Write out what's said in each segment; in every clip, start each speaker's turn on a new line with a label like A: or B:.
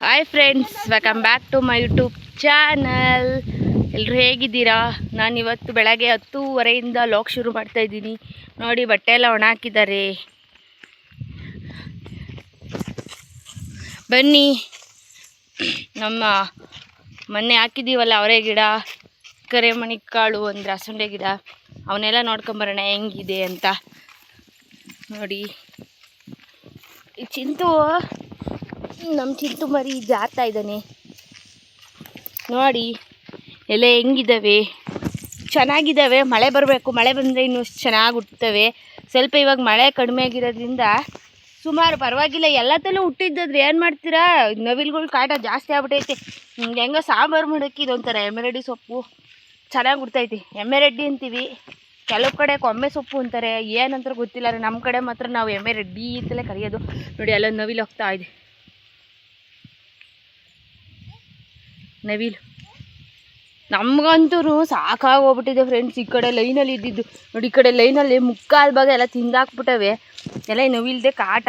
A: Hi friends, welcome back to my YouTube channel. ಎಲ್ಲರೂ ಹೇಗಿದ್ದೀರಾ? ನಾನು ಇವತ್ತು ಬೆಳಗ್ಗೆ 10:30 ಲಾಗ್ ಶುರು ಮಾಡ್ತಾಯಿದ್ದೀನಿ. ನೋಡಿ, ಬಟ್ಟೆ ಎಲ್ಲ ಒಣ ಹಾಕಿದ್ದಾರೆ. ಬನ್ನಿ, ನಮ್ಮ ಮೊನ್ನೆ ಹಾಕಿದ್ದೀವಲ್ಲ ಅವರೇ ಗಿಡ, ಕರೆಮಣಿ ಕಾಳು, ಒಂದು ರಸಂಡೆ ಗಿಡ, ಅವನ್ನೆಲ್ಲ ನೋಡ್ಕೊಂಬರೋಣ ಹೆಂಗಿದೆ ಅಂತ. ನೋಡಿ, ಈ ಚಿಂತು, ನಮ್ಮ ಚಿಂತು ಮರಿ ಜಾರ್ತಾ ಇದ್ದಾನೆ. ನೋಡಿ ಎಲೆ ಹೆಂಗಿದ್ದಾವೆ, ಚೆನ್ನಾಗಿದ್ದಾವೆ. ಮಳೆ ಬರಬೇಕು, ಮಳೆ ಬಂದರೆ ಇನ್ನೂ ಚೆನ್ನಾಗಿ ಹುಟ್ಟುತ್ತವೆ. ಸ್ವಲ್ಪ ಇವಾಗ ಮಳೆ ಕಡಿಮೆ ಆಗಿರೋದ್ರಿಂದ ಸುಮಾರು ಪರವಾಗಿಲ್ಲ. ಎಲ್ಲದಲ್ಲೂ ಹುಟ್ಟಿದ್ದಾದ್ರೆ ಏನು ಮಾಡ್ತೀರಾ, ನವಿಲುಗಳು ಕಾಟ ಜಾಸ್ತಿ ಆಗ್ಬಿಟ್ಟೈತೆ. ಹೆಂಗೋ ಸಾಂಬಾರು ಮಾಡೋಕ್ಕೆ ಇದೊಂಥರ ಎಮ್ಮೆರೆಡ್ಡಿ ಸೊಪ್ಪು ಚೆನ್ನಾಗಿ ಹುಡ್ತೈತಿ. ಎಮ್ಮೆರೆಡ್ಡಿ ಅಂತೀವಿ, ಕೆಲವು ಕಡೆ ಕೊಮ್ಮೆ ಸೊಪ್ಪು ಅಂತಾರೆ, ಏನಂತಾರೆ ಗೊತ್ತಿಲ್ಲ. ನಮ್ಮ ಕಡೆ ಮಾತ್ರ ನಾವು ಎಮ್ಮೆರೆಡ್ಡಿ ಅಂತಲೇ ಕರೆಯೋದು. ನೋಡಿ, ಅಲ್ಲೊಂದು ನವಿಲು ಹೋಗ್ತಾ ಇದೆ. ನವಿಲು ನಮಗಂತೂ ಸಾಕಾಗೋಗ್ಬಿಟ್ಟಿದೆ ಫ್ರೆಂಡ್ಸ್. ಈ ಕಡೆ ಲೈನಲ್ಲಿ ಇದ್ದಿದ್ದು ನೋಡಿ, ಈ ಕಡೆ ಲೈನಲ್ಲಿ ಮುಕ್ಕಾಲು ಭಾಗ ಎಲ್ಲ ತಿಂದಾಕ್ಬಿಟ್ಟವೆ. ಎಲ್ಲ ನವಿಲ್ದೆ ಕಾಟ.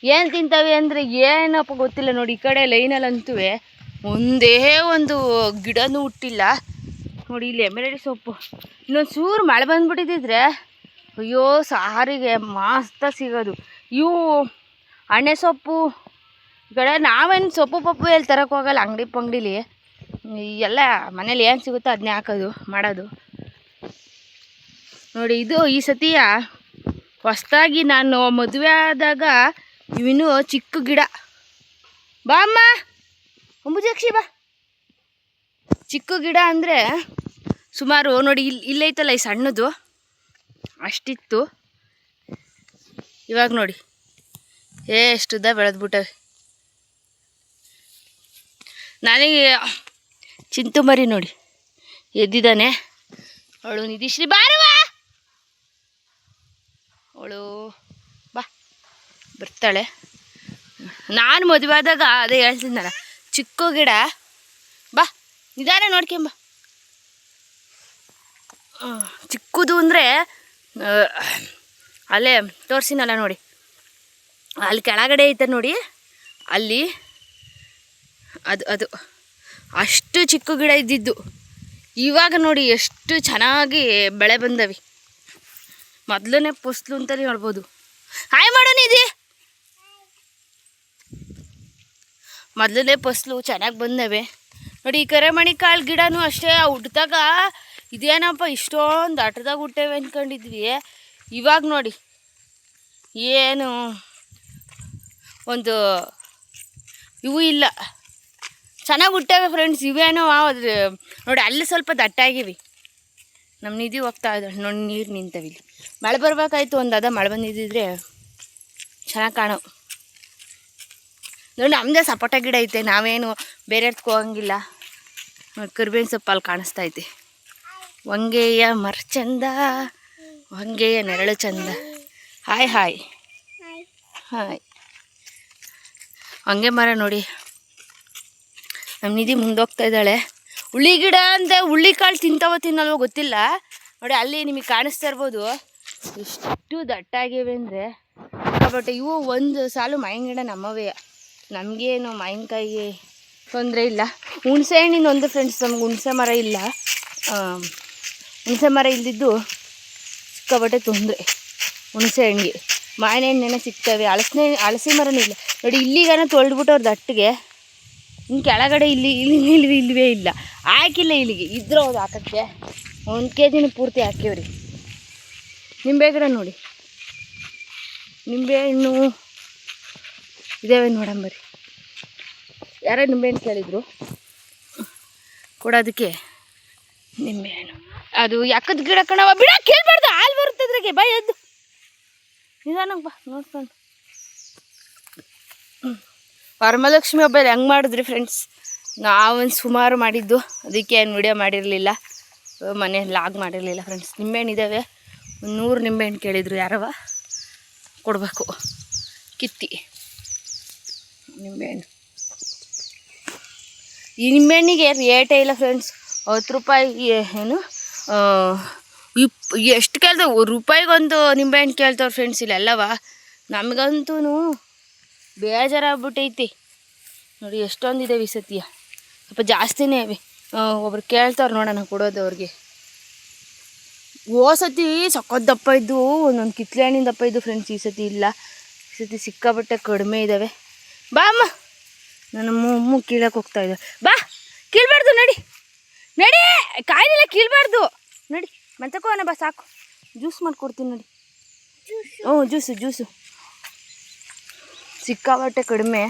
A: ಏನು ತಿಂತವೆ ಅಂದರೆ ಏನಪ್ಪ ಗೊತ್ತಿಲ್ಲ. ನೋಡಿ, ಈ ಕಡೆ ಲೈನಲ್ಲಂತೂ ಒಂದೇ ಒಂದು ಗಿಡನೂ ಹುಟ್ಟಿಲ್ಲ. ನೋಡಿ, ಇಲ್ಲಿ ಎಮ್ಮೆರೆಡ್ಡಿ ಸೊಪ್ಪು ಇನ್ನೊಂದು ಚೂರು ಮಳೆ ಬಂದುಬಿಟ್ಟಿದ್ದರೆ ಅಯ್ಯೋ ಸಾರಿಗೆ ಮಸ್ತ ಸಿಗೋದು. ಇವು ಅಣೆ ಸೊಪ್ಪು ಈ ಕಡೆ ನಾವೇನು ಸೊಪ್ಪು ಪಪ್ಪು ಎಲ್ಲಿ ತರಕ್ಕೆ ಹೋಗಲ್ಲ. ಅಂಗಡಿ ಪಂಗಡಿಲಿ ಎಲ್ಲ ಮನೇಲಿ ಏನು ಸಿಗುತ್ತೋ ಅದನ್ನೇ ಹಾಕೋದು ಮಾಡೋದು. ನೋಡಿ, ಇದು ಈ ಸತಿಯ ಹೊಸದಾಗಿ ನಾನು ಮದುವೆ ಆದಾಗ ಇವಿನ್ನೂ ಚಿಕ್ಕ ಗಿಡ. ಬಾ ಅಮ್ಮ, ಅಂಬುಜಾಕ್ಷಿ ಬಾ. ಚಿಕ್ಕ ಗಿಡ ಅಂದರೆ ಸುಮಾರು ನೋಡಿ, ಇಲ್ಲೈತಲ್ಲ ಈ ಸಣ್ಣದು ಅಷ್ಟಿತ್ತು. ಇವಾಗ ನೋಡಿ ಎಷ್ಟುದ್ದ ಬೆಳೆದ್ಬಿಟ್ಟವೆ. ನನಗೆ ಚಿಂತು ಮರಿ ನೋಡಿ ಎದ್ದಿದ್ದಾನೆ. ಅವಳು ನಿಧಿಶ್ರೀ ಬಾರವಾ, ಅವಳು ಬಾ ಬರ್ತಾಳೆ. ನಾನು ಮದುವೆ ಆದಾಗ ಅದೇ ಹೇಳ್ತಿದ್ದಲ್ಲ, ಚಿಕ್ಕ ಗಿಡ ಬಾ ನಿಧಾನ ನೋಡ್ಕೊಂಬ. ಚಿಕ್ಕದು ಅಂದರೆ ಅಲ್ಲೇ ತೋರಿಸಿನಲ್ಲ ನೋಡಿ, ಅಲ್ಲಿ ಕೆಳಗಡೆ ಐತೆ ನೋಡಿ, ಅಲ್ಲಿ ಅದು ಅಷ್ಟು ಚಿಕ್ಕ ಗಿಡ ಇದ್ದಿದ್ದು. ಇವಾಗ ನೋಡಿ ಎಷ್ಟು ಚೆನ್ನಾಗಿ ಬೆಳೆ ಬಂದವೆ. ಮೊದಲನೇ ಫಸ್ಲು ಅಂತಲೇ ಹೇಳ್ಬೋದು. ಹಾಯ್ ಮಾಡೋಣ, ಇದೆ ಮೊದಲನೇ ಫಸ್ಲು ಚೆನ್ನಾಗಿ ಬಂದವೆ. ನೋಡಿ, ಈ ಕರೆಮಣಿ ಕಾಳು ಗಿಡನೂ ಅಷ್ಟೇ. ಹುಟ್ಟಿದಾಗ ಇದೇನಪ್ಪ ಇಷ್ಟೊಂದು ಅಟದಾಗ ಹುಟ್ಟೇವೆ ಅಂದ್ಕೊಂಡಿದ್ವಿ. ಇವಾಗ ನೋಡಿ ಏನು ಒಂದು ಇವು ಇಲ್ಲ, ಚೆನ್ನಾಗಿ ಹುಟ್ಟೇವೆ ಫ್ರೆಂಡ್ಸ್. ಇವೇನೋ ನೋಡಿ, ಅಲ್ಲಿ ಸ್ವಲ್ಪ ದಟ್ಟಾಗಿವಿ. ನಮ್ಮ ನಿಧಿ ಹೋಗ್ತಾ ಇದ್ದಾಳೆ ನೋಡಿ, ನೀರು ನಿಂತವೆ. ಇಲ್ಲಿ ಮಳೆ ಬರಬೇಕಾಯ್ತು, ಒಂದು ಮಳೆ ಬಂದಿದ್ದಿದ್ರೆ ಚೆನ್ನಾಗಿ ಕಾಣೋ. ನೋಡಿ, ನಮ್ಮದೇ ಸಪೋಟ ಗಿಡ ಐತೆ, ನಾವೇನು ಬೇರೆ ಹೋಗಂಗಿಲ್ಲ. ನೋಡಿ, ಕರಿಬೇವಿನ ಸೊಪ್ಪು ಅಲ್ಲಿ ಕಾಣಿಸ್ತೈತೆ. ಹೊಂಗೆಯ ಮರ ಚಂದ, ಹೊಂಗೆಯ ನೆರಳು ಚಂದ. Hi hi hi. ಹೊಂಗೆ ಮರ ನೋಡಿ, ನಮ್ಮ ನಿಧಿ ಮುಂದೋಗ್ತಾ ಇದ್ದಾಳೆ. ಹುಳ್ಳಿ ಗಿಡ ಅಂದರೆ ಹುಳ್ಳಿ ಕಾಳು ತಿನ್ನಲ್ವೋ ಗೊತ್ತಿಲ್ಲ. ನೋಡಿ, ಅಲ್ಲಿ ನಿಮಗೆ ಕಾಣಿಸ್ತಾ ಇರ್ಬೋದು ಎಷ್ಟು ದಟ್ಟಾಗಿವೆ ಅಂದರೆ. ಬಟ್ ಇವು ಒಂದು ಸಾಲು ಮಾವಿನ ಗಿಡ ನಮ್ಮವೇ. ನಮಗೇನು ಮಾವಿನಕಾಯಿ ತೊಂದರೆ ಇಲ್ಲ. ಹುಣಸೆ ಹಣ್ಣಿನ ಒಂದು ಫ್ರೆಂಡ್ಸ್, ನಮ್ಗೆ ಹುಣಸೆ ಮರ ಇಲ್ಲ. ಹುಣಸೆ ಮರ ಇಲ್ದಿದ್ದು ಸಿಕ್ಕಾಬಟ್ಟೆ ತೊಂದರೆ. ಹುಣಸೆ ಹಣ್ಣಿಗೆ ಮಾವಿನ ಹಣ್ಣೇನೆ ಸಿಗ್ತವೆ. ಹಲಸಿ ಮರನೂ ಇಲ್ಲ ನೋಡಿ. ಇಲ್ಲಿಗಾನ ತೊಳೆದ್ಬಿಟ್ಟವ್ರು ದಟ್ಟಿಗೆ. ಇನ್ನು ಕೆಳಗಡೆ ಇಲ್ಲಿವೇ ಇಲ್ಲ, ಹಾಕಿಲ್ಲ. ಇಲ್ಲಿಗೆ ಇದ್ರೆ ಅವ್ರು ಹಾಕೋಕ್ಕೆ 1 kg ಪೂರ್ತಿ ಹಾಕಿವ್ರಿ. ನಿಂಬೆ ಗಿಡ ನೋಡಿ, ನಿಂಬೆ ಹಣ್ಣು ಇದಾವೆ ನೋಡಂಬರಿ. ಯಾರೋ ನಿಂಬೆಹಣ್ಣು ಕೇಳಿದ್ರು ಕೊಡೋದಕ್ಕೆ. ನಿಂಬೆಹಣ್ಣು ಅದು ಯಾಕದ ಗಿಡ ಕಣವ, ಬಿಡ ಕೇಳಬಾರ್ದು, ಹಾಲು ಬರುತ್ತದ್ರಾಗೆ. ಬಾ ಎದ್ದು ನಿಧಾನಕ್ಕೆ ಬಾ ನೋಡ್ಕೊಂಡು. ವರಮಹಾಲಕ್ಷ್ಮಿ ಹಬ್ಬ ಹೆಂಗೆ ಮಾಡಿದ್ರಿ ಫ್ರೆಂಡ್ಸ್? ನಾವೊಂದು ಸುಮಾರು ಮಾಡಿದ್ದು, ಅದಕ್ಕೆ ಏನು ವಿಡಿಯೋ ಮಾಡಿರಲಿಲ್ಲ, ಮನೇಲಿ ಲಾಗ್ ಮಾಡಿರಲಿಲ್ಲ ಫ್ರೆಂಡ್ಸ್. ನಿಂಬೆಹಣ್ಣು ಇದ್ದಾವೆ, 100 ನಿಂಬೆಹಣ್ಣು ಕೇಳಿದರು ಯಾರವ, ಕೊಡಬೇಕು. ಕಿತ್ತಿ ನಿಂಬೆಹಣ್ಣು. ಈ ನಿಂಬೆಹಣ್ಣಿಗೆ ರೇಟೇ ಇಲ್ಲ ಫ್ರೆಂಡ್ಸ್. 10 ರೂಪಾಯಿ ಏನು ಎಷ್ಟು ಕೇಳ್ತವೆ, ರೂಪಾಯಿಗೊಂದು ನಿಂಬೆಹಣ್ಣು ಕೇಳ್ತವ್ರು ಫ್ರೆಂಡ್ಸ್ ಇಲ್ಲೆಲ್ಲವ. ನಮಗಂತೂ ಬೇಜಾರಾಗ್ಬಿಟ್ಟೈತಿ. ನೋಡಿ ಎಷ್ಟೊಂದಿದೆ ಈ ಸತಿಯ, ಸ್ವಲ್ಪ ಜಾಸ್ತಿನೇ ಇವೆ. ಒಬ್ರು ಕೇಳ್ತಾರೆ ನೋಡೋಣ ಕೊಡೋದು ಅವ್ರಿಗೆ. ಸತಿ ಸಖತ್ ದಪ್ಪ ಇದ್ದು, ಒಂದೊಂದು ಕಿತ್ಲೆ ಹಣ್ಣಿನ ದಪ್ಪ ಇದ್ದು ಫ್ರೆಂಡ್ಸ್. ಈ ಸತಿ ಇಲ್ಲ, ಈ ಸತಿ ಸಿಕ್ಕಾಪಟ್ಟೆ ಕಡಿಮೆ ಇದ್ದಾವೆ. ಬಾ ಅಮ್ಮ, ನನ್ನ ಅಮ್ಮ ಕೀಳಕ್ಕೆ ಹೋಗ್ತಾ ಇದ್ದಾವೆ. ಬಾ, ಕೀಳ್ಬಾರ್ದು ನಡಿ ನಡಿ, ಕಾಯಿನೆಲ್ಲ ಕೀಳ್ಬಾರ್ದು ನಡಿ. ಮಂತಕೋನ ಬಾ, ಸಾಕು. ಜ್ಯೂಸ್ ಮಾಡ್ಕೊಡ್ತೀನಿ ನೋಡಿ. ಜ್ಯೂಸು ಸಿಕ್ಕಾಪಟ್ಟೆ ಕಡಿಮೆ.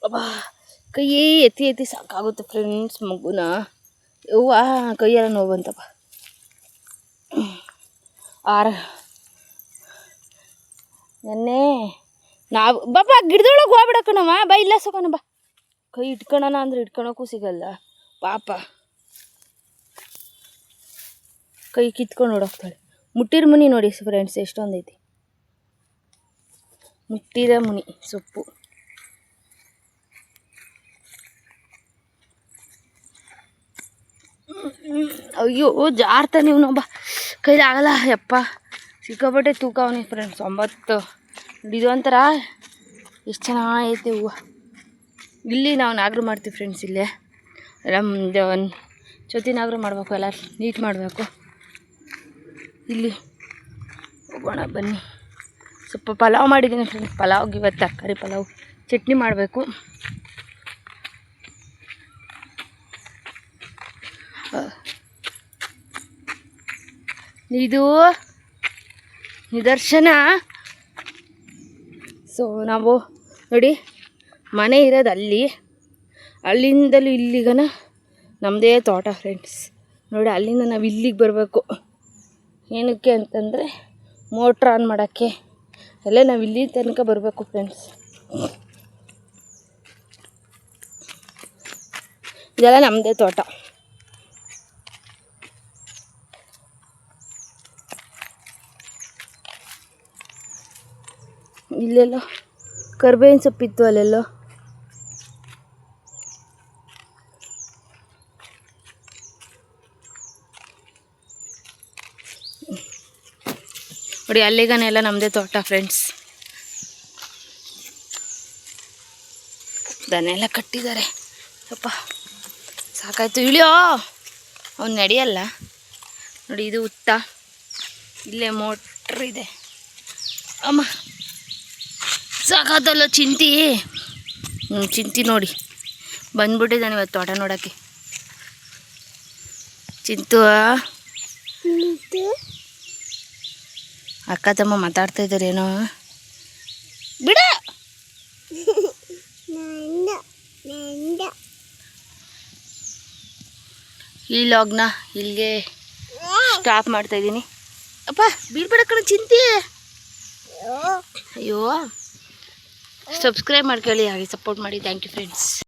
A: ಅಬ್ಬಾ, ಕೈ ಎತ್ತಿ ಸಾಕಾಗುತ್ತೆ ಫ್ರೆಂಡ್ಸ್. ಮಗುನ ಕೈಯೆಲ್ಲ ನೋವು ಬಂತಪ್ಪ. ನೆನ್ನೆ ನಾವು ಬಾಪ ಗಿಡದೊಳಗೆ ಹೋಗ್ಬಿಡಕ್ಕಣವ. ಬಾ, ಇಲ್ಲ ಸೋಕಣ ಬಾ. ಕೈ ಇಟ್ಕೊಳ್ಳೋಣ ಅಂದ್ರೆ ಇಟ್ಕೊಳಕ್ಕೂ ಸಿಗಲ್ಲ ಪಾಪ. ಕೈ ಕಿತ್ಕೊಂಡು ಓಡೋಗ್ತಾಳೆ. ಮುಟ್ಟಿರ ಮುನಿ ನೋಡಿ ಫ್ರೆಂಡ್ಸ್, ಎಷ್ಟೊಂದೈತಿ ಮುಟ್ಟಿದ ಮುನಿ ಸೊಪ್ಪು. ಅಯ್ಯೋ ಜಾರ್ತಾನೆ ಇವನೊಬ್ಬ, ಕೈಲಿ ಆಗಲ್ಲ ಯಪ್ಪ. ಸಿಕ್ಕಾಪಟ್ಟೆ ತೂಕ ಅವನಿ ಫ್ರೆಂಡ್ಸ್, 9. ಇದು ಒಂಥರ ಎಷ್ಟು ಚೆನ್ನಾಗೈತೆ ಹೂವು. ಇಲ್ಲಿ ನಾವು ನಾಗರು ಮಾಡ್ತೀವಿ ಫ್ರೆಂಡ್ಸ್. ಇಲ್ಲೇ ಎಲ್ಲ ಒಂದು ಜೊತೆ ನಾಗರು ಮಾಡಬೇಕು, ಎಲ್ಲ ನೀಟ್ ಮಾಡಬೇಕು. ಇಲ್ಲಿ ಹೋಗೋಣ ಬನ್ನಿ. ಸ್ವಲ್ಪ ಪಲಾವ್ ಮಾಡಿದ್ದೀನಿ ಫ್ರೆಂಡ್ಸ್. ಪಲಾವ್ಗೆ ಇವತ್ತು ತರಕಾರಿ ಪಲಾವ್, ಚಟ್ನಿ ಮಾಡಬೇಕು. ಇದು ನಿದರ್ಶನ. ಸೊ ನಾವು ನೋಡಿ, ಮನೆ ಇರೋದು ಅಲ್ಲಿಂದಲೂ ಇಲ್ಲಿಗನ ನಮ್ಮದೇ ತೋಟ ಫ್ರೆಂಡ್ಸ್. ನೋಡಿ, ಅಲ್ಲಿಂದ ನಾವು ಇಲ್ಲಿಗೆ ಬರಬೇಕು. ಏನಕ್ಕೆ ಅಂತಂದರೆ ಮೋಟ್ರ್ ಆನ್ ಮಾಡೋಕ್ಕೆ ಎಲ್ಲ ನಾವು ಇಲ್ಲಿ ತನಕ ಬರಬೇಕು ಫ್ರೆಂಡ್ಸ್. ಇದೆಲ್ಲ ನಮ್ಮದೇ ತೋಟ. ಇಲ್ಲೆಲ್ಲೋ ಕರ್ಬೇವಿನ ಸೊಪ್ಪಿತ್ತು, ಅಲ್ಲೆಲ್ಲೋ. ನೋಡಿ, ಅಲ್ಲಿಗನೆಲ್ಲ ನಮ್ಮದೇ ತೋಟ ಫ್ರೆಂಡ್ಸ್. ದನೆಲ್ಲ ಕಟ್ಟಿದ್ದಾರೆ. ಸ್ವಲ್ಪ ಸಾಕಾಯ್ತು, ಇಳಿಯೋ. ಅವ್ನು ನಡೆಯಲ್ಲ ನೋಡಿ. ಇದು ಉತ್ತ, ಇಲ್ಲೇ ಮೋಟ್ರ್ ಇದೆ. ಅಮ್ಮ ಸಾಕಾತಲ್ಲ ಚಿಂತಿ. ಚಿಂತಿ ನೋಡಿ ಬಂದ್ಬಿಟ್ಟಿದ್ದಾನೆ ಇವತ್ತು ತೋಟ ನೋಡೋಕ್ಕೆ. ಚಿಂತು ಅಕ್ಕ ತಮ್ಮ ಮಾತಾಡ್ತಾ ಇದ್ದಾರೆ ಏನೋ. ಬಿಡ. ಈ ಲಾಗ್ನ ಇಲ್ಲಿಗೆ ಸ್ಟಾಪ್ ಮಾಡ್ತಾ ಇದ್ದೀನಿ. ಅಪ್ಪ ಬೀಳ್ಬೇಡ ಕಣ ಚಿಂತಿ. ಅಯ್ಯೋ, ಸಬ್ಸ್ಕ್ರೈಬ್ ಮಾಡ್ಕೊಳ್ಳಿ, ಹಾಗೆ ಸಪೋರ್ಟ್ ಮಾಡಿ. Thank you friends.